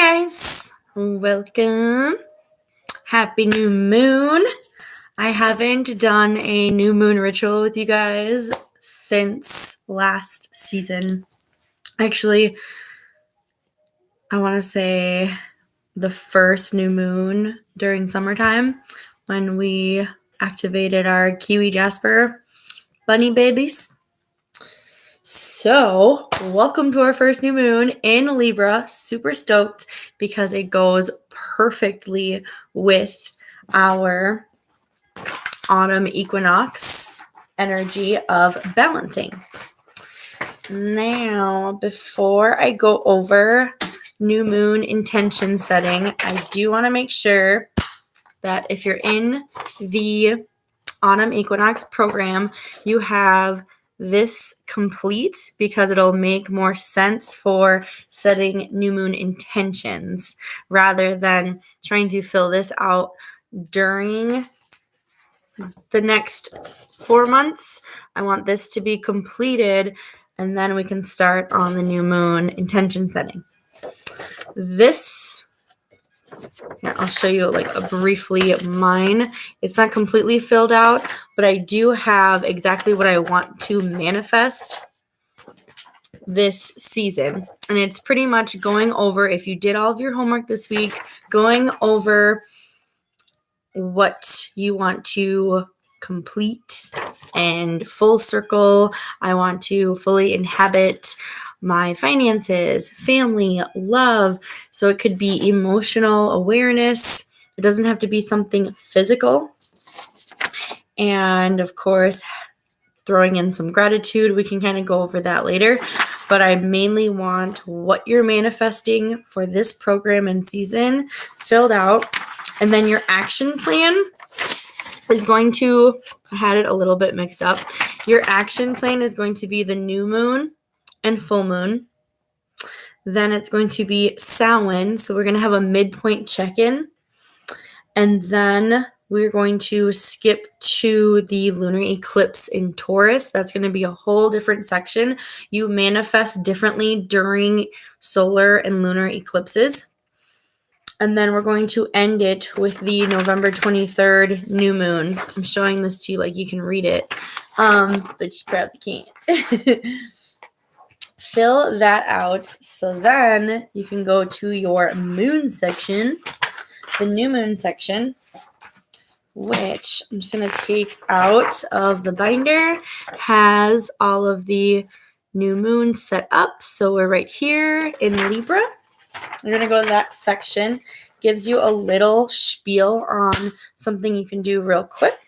guys, welcome. Happy new moon. I haven't done a new moon ritual with you guys since last season. Actually, I want to say the first new moon during summertime when we activated our Kiwi Jasper bunny babies. So, welcome to our first new moon in Libra. Super stoked because it goes perfectly with our autumn equinox energy of balancing. Now, before I go over new moon intention setting, I do want to make sure that if you're in the autumn equinox program, you have this complete because it'll make more sense for setting new moon intentions rather than trying to fill this out during the next 4 months. I want this to be completed and then we can start on the new moon intention setting. Here, I'll show you briefly mine. It's not completely filled out, but I do have exactly what I want to manifest this season. And it's pretty much going over, if you did all of your homework this week, going over what you want to complete and full circle. I want to fully inhabit my finances, family, love. So it could be emotional awareness. It doesn't have to be something physical. And of course, throwing in some gratitude. We can kind of go over that later. But I mainly want what you're manifesting for this program and season filled out. And then your action plan is going to, I had it a little bit mixed up. Your action plan is going to be the new moon and full moon. Then it's going to be Samhain. So we're going to have a midpoint check-in. And then we're going to skip to the lunar eclipse in Taurus. That's going to be a whole different section. You manifest differently during solar and lunar eclipses. And then we're going to end it with the November 23rd new moon. I'm showing this to you like you can read it, but you probably can't. Fill that out. So then you can go to your moon section, the new moon section, which I'm just going to take out of the binder, has all of the new moons set up. So we're right here in Libra. We're going to go to that section. Gives you a little spiel on something you can do real quick.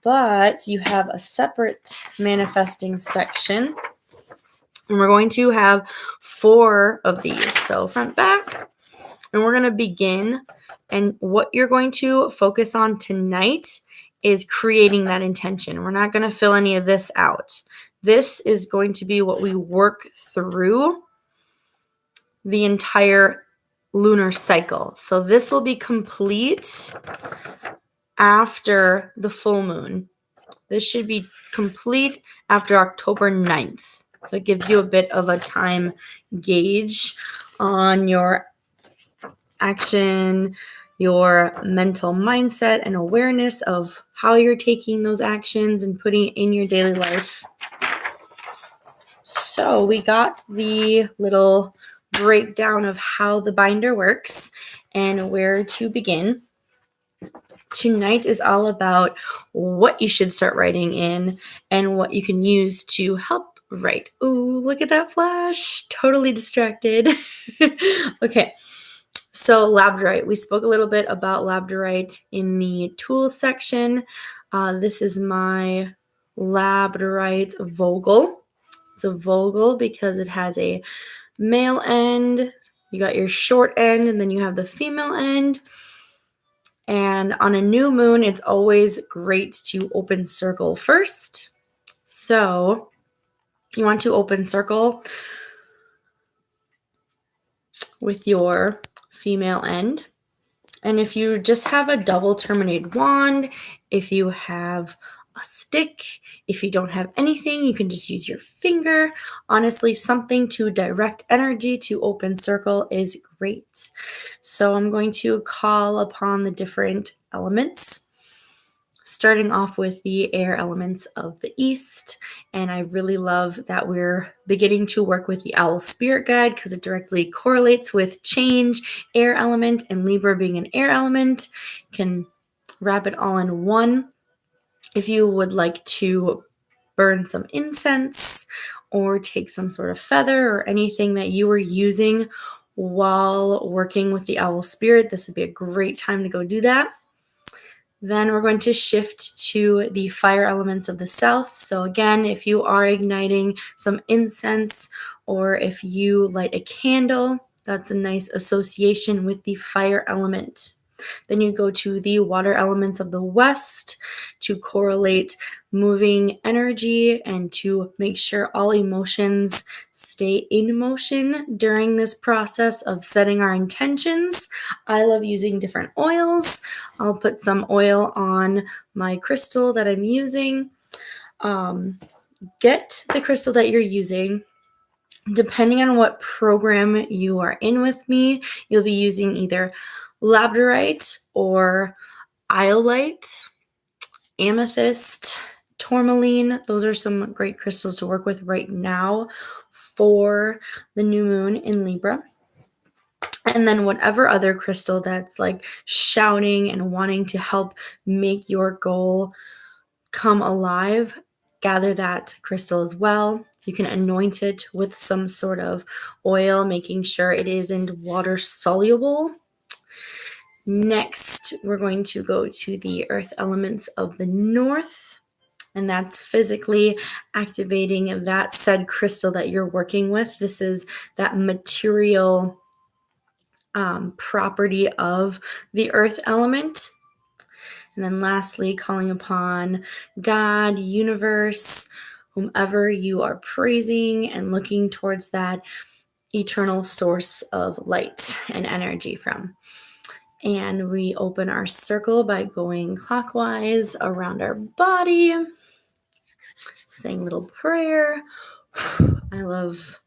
But you have a separate manifesting section. And we're going to have 4 of these. So front, back. And we're going to begin. And what you're going to focus on tonight is creating that intention. We're not going to fill any of this out. This is going to be what we work through the entire lunar cycle. So this will be complete after the full moon. This should be complete after October 9th. So it gives you a bit of a time gauge on your action, your mental mindset and awareness of how you're taking those actions and putting it in your daily life. So we got the little breakdown of how the binder works and where to begin. Tonight is all about what you should start writing in and what you can use to help write. Oh, look at that flash. Totally distracted. Okay. So labradorite, we spoke a little bit about labradorite in the tools section. This is my labradorite Vogel. It's a Vogel because it has a male end. You got your short end and then you have the female end. And on a new moon, it's always great to open circle first. So you want to open circle with your female end. And if you just have a double terminated wand, if you have a stick. If you don't have anything, you can just use your finger. Honestly, something to direct energy to open circle is great. So I'm going to call upon the different elements, starting off with the air elements of the east. And I really love that we're beginning to work with the owl spirit guide because it directly correlates with change, air element, and Libra being an air element. You can wrap it all in one. If you would like to burn some incense or take some sort of feather or anything that you were using while working with the owl spirit, this would be a great time to go do that. Then we're going to shift to the fire elements of the south. So again, if you are igniting some incense or if you light a candle, that's a nice association with the fire element. Then you go to the water elements of the west to correlate moving energy and to make sure all emotions stay in motion during this process of setting our intentions. I love using different oils. I'll put some oil on my crystal that I'm using. Get the crystal that you're using. Depending on what program you are in with me, you'll be using either labradorite or iolite, amethyst, tourmaline. Those are some great crystals to work with right now for the new moon in Libra. And then whatever other crystal that's like shouting and wanting to help make your goal come alive, gather that crystal as well. You can anoint it with some sort of oil, making sure it isn't water soluble. Next, we're going to go to the earth elements of the north, and that's physically activating that said crystal that you're working with. This is that material property of the earth element. And then lastly, calling upon God, universe, whomever you are praising and looking towards that eternal source of light and energy from. And we open our circle by going clockwise around our body, saying a little prayer. I love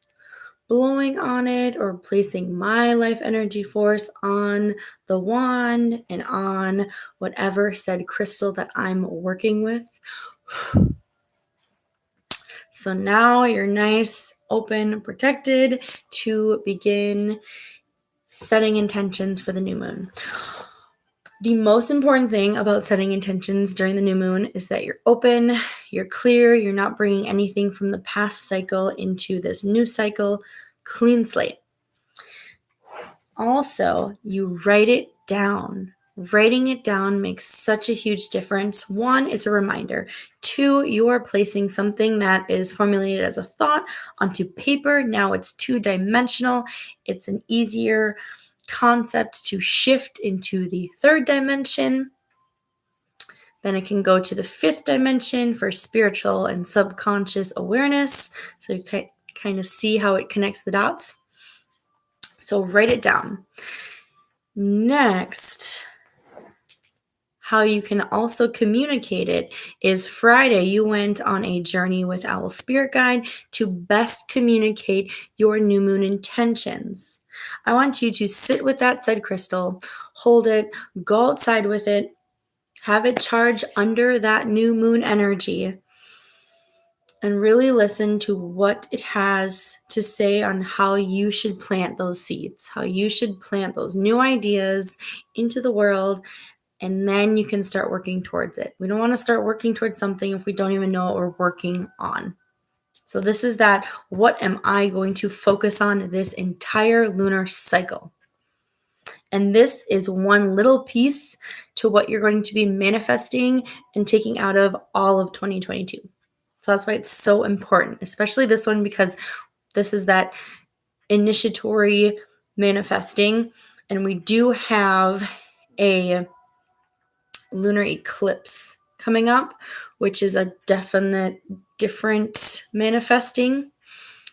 blowing on it or placing my life energy force on the wand and on whatever said crystal that I'm working with. So now you're nice, open, protected to begin setting intentions for the new moon. The most important thing about setting intentions during the new moon is that you're open, you're clear, you're not bringing anything from the past cycle into this new cycle. Clean slate. Also, you write it down. Writing it down makes such a huge difference. One, it's a reminder. Two, you are placing something that is formulated as a thought onto paper. Now it's two-dimensional. It's an easier concept to shift into the third dimension. Then it can go to the fifth dimension for spiritual and subconscious awareness. So you can kind of see how it connects the dots. So write it down. Next, how you can also communicate it is Friday, you went on a journey with Owl Spirit Guide to best communicate your new moon intentions. I want you to sit with that said crystal, hold it, go outside with it, have it charge under that new moon energy, and really listen to what it has to say on how you should plant those seeds, how you should plant those new ideas into the world, and then you can start working towards it. We don't want to start working towards something if we don't even know what we're working on. So this is that, what am I going to focus on this entire lunar cycle? And this is one little piece to what you're going to be manifesting and taking out of all of 2022. So that's why it's so important, especially this one, because this is that initiatory manifesting. And we do have a lunar eclipse coming up, which is a definite different manifesting.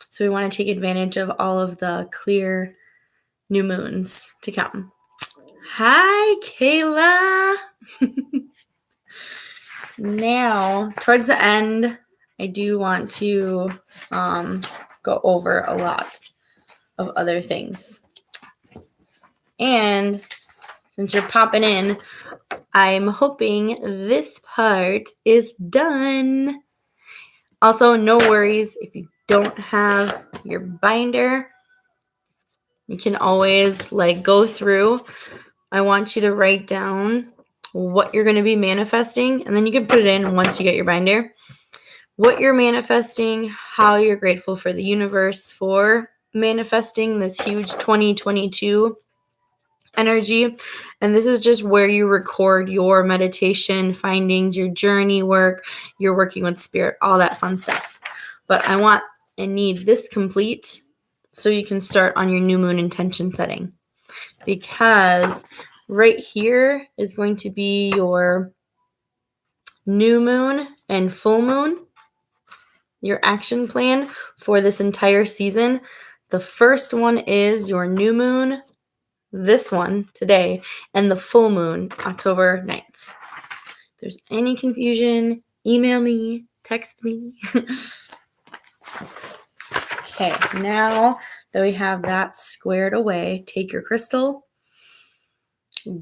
So we want to take advantage of all of the clear new moons to come. Hi, Kayla. Now, towards the end, I do want to go over a lot of other things. And since you're popping in, I'm hoping this part is done. Also, no worries if you don't have your binder. You can always go through. I want you to write down what you're going to be manifesting, and then you can put it in once you get your binder. What you're manifesting, how you're grateful for the universe for manifesting this huge 2022 energy. And this is just where you record your meditation findings, your journey work, you're working with spirit, all that fun stuff. But I need this complete so you can start on your new moon intention setting, because right here is going to be your new moon and full moon, your action plan for this entire season. The first one is your new moon, this one today, and the full moon, October 9th. If there's any confusion, email me, text me. Okay, now that we have that squared away, take your crystal,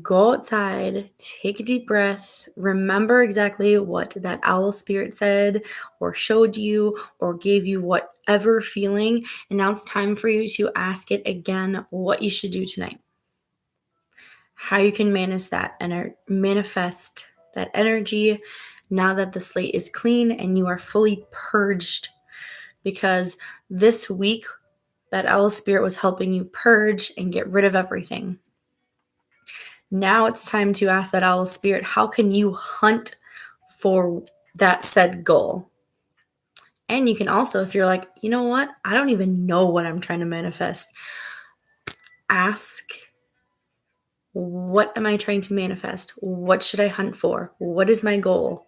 go outside, take a deep breath, remember exactly what that owl spirit said or showed you or gave you whatever feeling, and now it's time for you to ask it again what you should do tonight. How you can manifest that energy now that the slate is clean and you are fully purged. Because this week, that owl spirit was helping you purge and get rid of everything. Now it's time to ask that owl spirit, how can you hunt for that said goal? And you can also, if you're like, you know what, I don't even know what I'm trying to manifest, ask, what am I trying to manifest? What should I hunt for? What is my goal?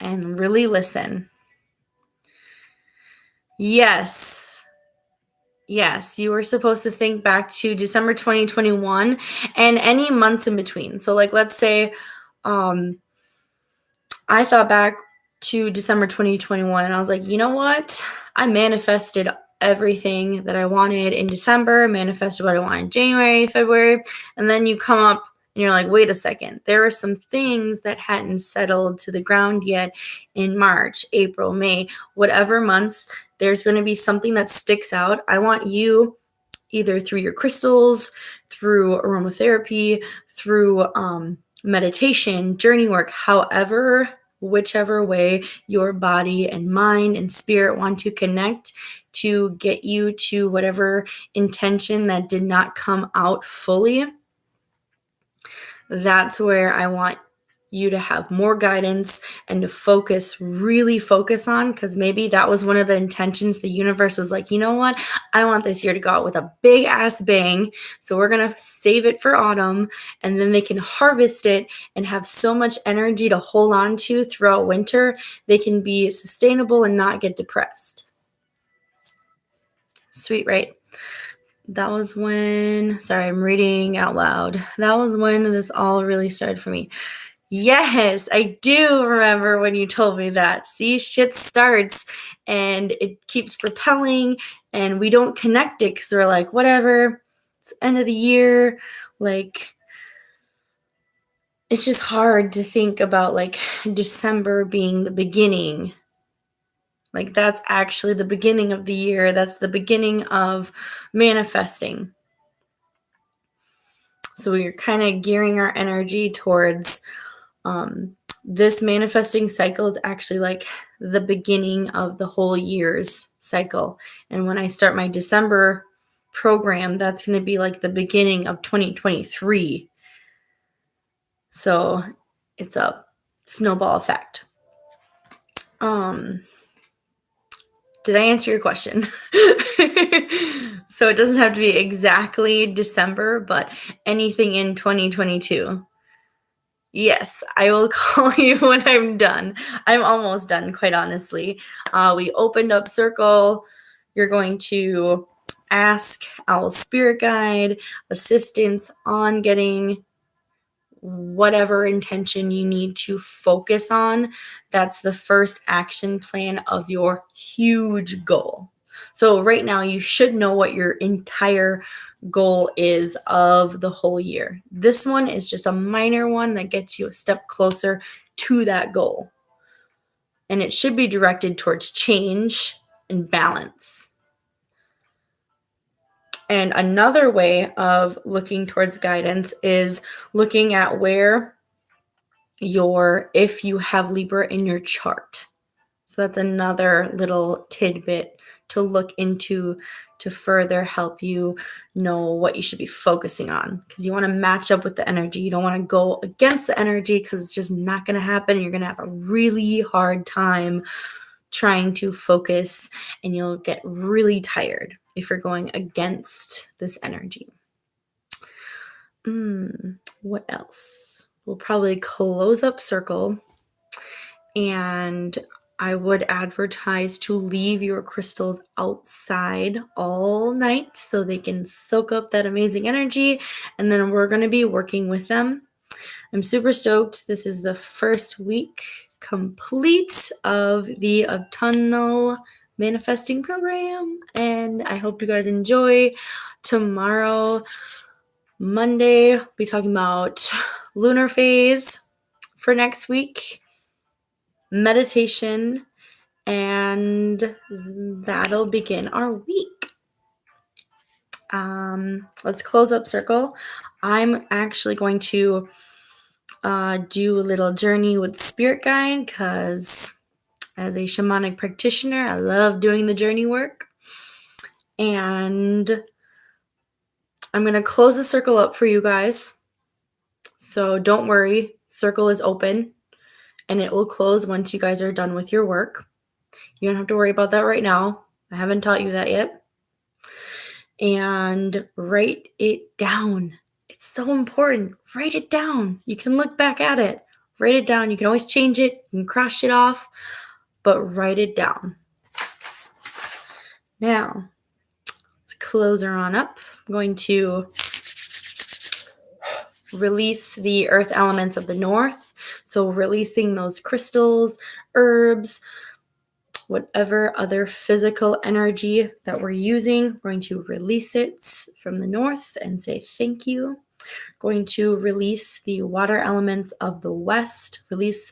And really listen. Yes, you were supposed to think back to December 2021 and any months in between. So let's say I thought back to December 2021 and I was like, you know what? I manifested everything that I wanted in December, manifested what I wanted in January, February, and then you come up and you're like, wait a second, there are some things that hadn't settled to the ground yet in March, April, May, whatever months. There's going to be something that sticks out. I want you, either through your crystals, through aromatherapy, through meditation, journey work, whichever way your body and mind and spirit want to connect to get you to whatever intention that did not come out fully. That's where I want you to have more guidance and to really focus on, because maybe that was one of the intentions. The universe was like, you know what? I want this year to go out with a big ass bang. So we're going to save it for autumn, and then they can harvest it and have so much energy to hold on to throughout winter. They can be sustainable and not get depressed. Sweet, right? That was when, sorry, I'm reading out loud. That was when this all really started for me. Yes, I do remember when you told me that. See, shit starts and it keeps propelling and we don't connect it because we're like, whatever, it's the end of the year. It's just hard to think about December being the beginning. That's actually the beginning of the year. That's the beginning of manifesting. So we're kind of gearing our energy towards this manifesting cycle is actually the beginning of the whole year's cycle. And when I start my December program, that's going to be the beginning of 2023. So it's a snowball effect. Did I answer your question? So it doesn't have to be exactly December, but anything in 2022. Yes, I will call you when I'm done. I'm almost done, quite honestly. We opened up circle. You're going to ask Owl Spirit Guide assistance on getting whatever intention you need to focus on. That's the first action plan of your huge goal. So right now you should know what your entire goal is of the whole year. This one is just a minor one that gets you a step closer to that goal. And it should be directed towards change and balance. And another way of looking towards guidance is looking at where if you have Libra in your chart. So that's another little tidbit to look into to further help you know what you should be focusing on, because you want to match up with the energy. You don't want to go against the energy, because it's just not going to happen. You're going to have a really hard time trying to focus, and you'll get really tired if you're going against this energy. What else? We'll probably close up circle, and I would advertise to leave your crystals outside all night so they can soak up that amazing energy, and then we're going to be working with them. I'm super stoked. This is the first week complete of the autumnal manifesting program, and I hope you guys enjoy. Tomorrow, Monday, we'll be talking about lunar phase for next week, meditation, and that'll begin our week. Let's close up circle. I'm actually going to do a little journey with spirit guide, because as a shamanic practitioner, I love doing the journey work. And I'm going to close the circle up for you guys. So don't worry, circle is open, and it will close once you guys are done with your work. You don't have to worry about that right now. I haven't taught you that yet. And write it down. It's so important. Write it down. You can look back at it. Write it down. You can always change it. You can cross it off, but write it down. Now, let's close her on up. I'm going to release the earth elements of the north. So releasing those crystals, herbs, whatever other physical energy that we're using, we're going to release it from the north and say thank you. Going to release the water elements of the west, release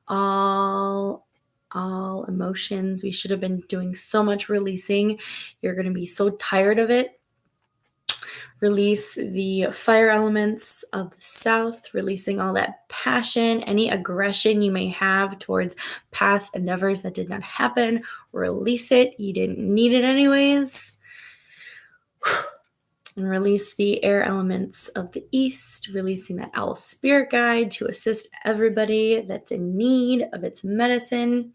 all emotions. We should have been doing so much releasing. You're going to be so tired of it. Release the fire elements of the south, releasing all that passion, any aggression you may have towards past endeavors that did not happen. Release it. You didn't need it anyways. And release the air elements of the east, releasing that owl spirit guide to assist everybody that's in need of its medicine.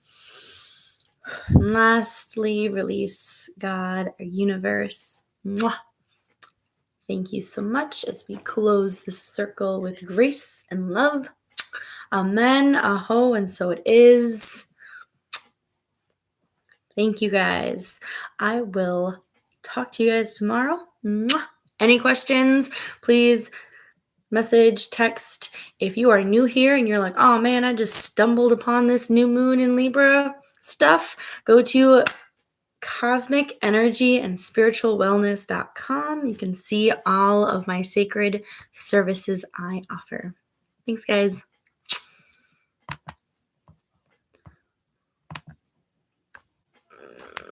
And lastly, release God, our universe. Mwah. Thank you so much as we close this circle with grace and love. Amen, aho, and so it is. Thank you guys. I will talk to you guys tomorrow. Mwah. Any questions, please message, text. If you are new here and you're like, oh man, I just stumbled upon this new moon in Libra stuff, go to cosmicenergyandspiritualwellness.com. You can see all of my sacred services I offer. Thanks, guys.